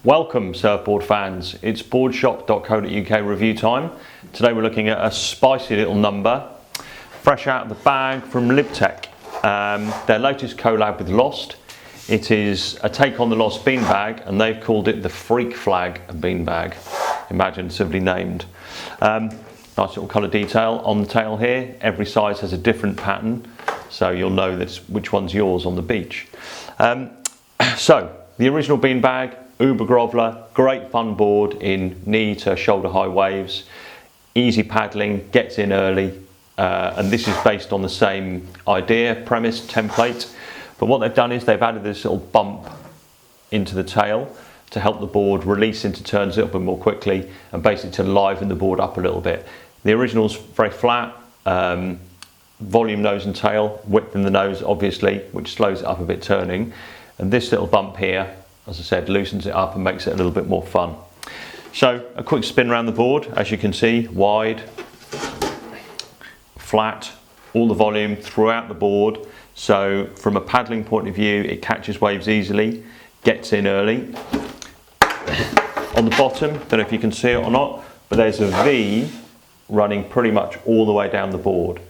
Welcome surfboard fans, it's boardshop.co.uk review time. Today we're looking at a spicy little number, fresh out of the bag from Libtech. Their latest collab with Lost. It is a take on the Lost beanbag and they've called it the Freak Flag beanbag, imaginatively named. Nice little colour detail on the tail here. Every size has a different pattern, so you'll know which one's yours on the beach. So the original beanbag, uber-groveller, great fun board in knee to shoulder high waves, easy paddling, gets in early, and this is based on the same idea, premise, template, but what they've done is they've added this little bump into the tail to help the board release into turns a little bit more quickly and basically to liven the board up a little bit. The original's very flat, volume nose and tail, width in the nose obviously, which slows it up a bit turning, and this little bump here, as I said, loosens it up and makes it a little bit more fun. So a quick spin around the board, as you can see, wide, flat, all the volume throughout the board. So from a paddling point of view, it catches waves easily, gets in early. On the bottom, don't know if you can see it or not, but there's a V running pretty much all the way down the board.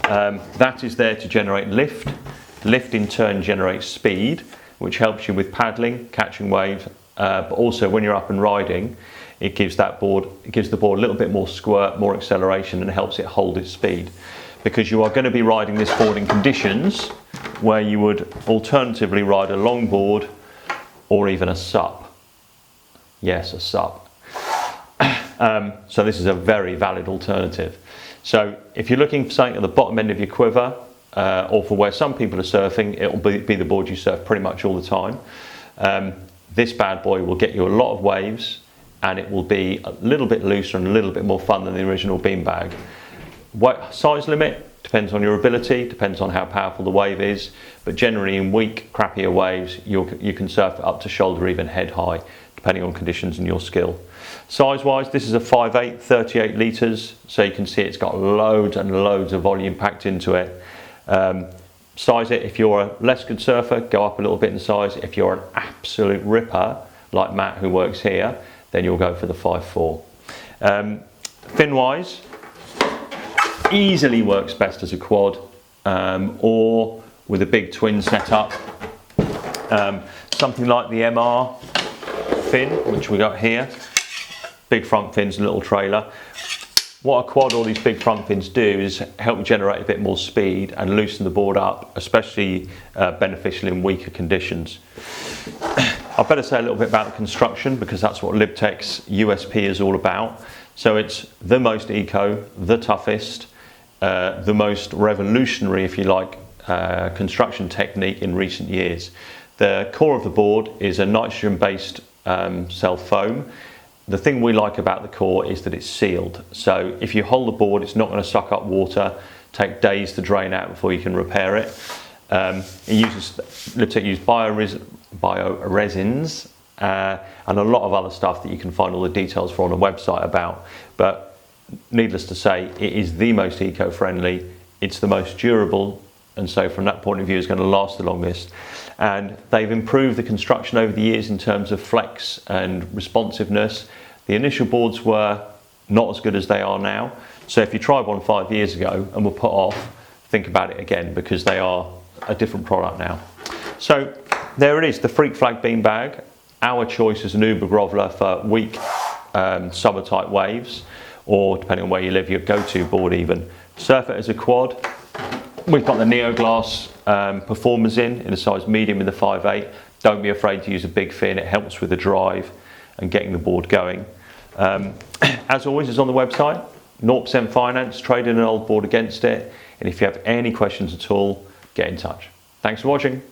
That is there to generate lift. Lift in turn generates speed, which helps you with paddling, catching waves, but also when you're up and riding, it gives the board a little bit more squirt, more acceleration, and helps it hold its speed. Because you are going to be riding this board in conditions where you would alternatively ride a longboard or even a sup. Yes, a sup. So this is a very valid alternative. So if you're looking for something at the bottom end of your quiver, or for where some people are surfing, it will be the board you surf pretty much all the time. This bad boy will get you a lot of waves and it will be a little bit looser and a little bit more fun than the original beanbag. Size limit depends on your ability, depends on how powerful the wave is, but generally in weak, crappier waves you can surf up to shoulder, even head high, depending on conditions and your skill. Size wise, this is a 5'8", 38 litres, so you can see it's got loads and loads of volume packed into it. Size it, if you're a less good surfer, go up a little bit in size. If you're an absolute ripper, like Matt who works here, then you'll go for the 5'4". Fin wise, easily works best as a quad, or with a big twin setup. Something like the MR fin, which we got here, big front fins and little trailer. What a quad or these big front fins do is help generate a bit more speed and loosen the board up, especially beneficial in weaker conditions. I better say a little bit about the construction because that's what Libtech's USP is all about. So it's the most eco, the toughest, the most revolutionary, if you like, construction technique in recent years. The core of the board is a nitrogen-based self-foam. The thing we like about the core is that it's sealed. So if you hold the board, it's not going to suck up water, take days to drain out before you can repair it. Libtech uses bioresins and a lot of other stuff that you can find all the details for on the website about. But needless to say, it is the most eco-friendly, it's the most durable, and so from that point of view it's going to last the longest. And they've improved the construction over the years in terms of flex and responsiveness. The initial boards were not as good as they are now, so if you tried one 5 years ago and were put off, think about it again because they are a different product now. So there it is, the Freak Flag beanbag. Our choice is an uber-groveller for weak summer type waves, or depending on where you live, your go-to board even. Surf it as a quad. We've got the Neo Glass performers in a size medium in the 5'8". Don't be afraid to use a big fin, it helps with the drive and getting the board going. As always, it's on the website, 0% finance, trade in an old board against it, and if you have any questions at all, get in touch. Thanks for watching.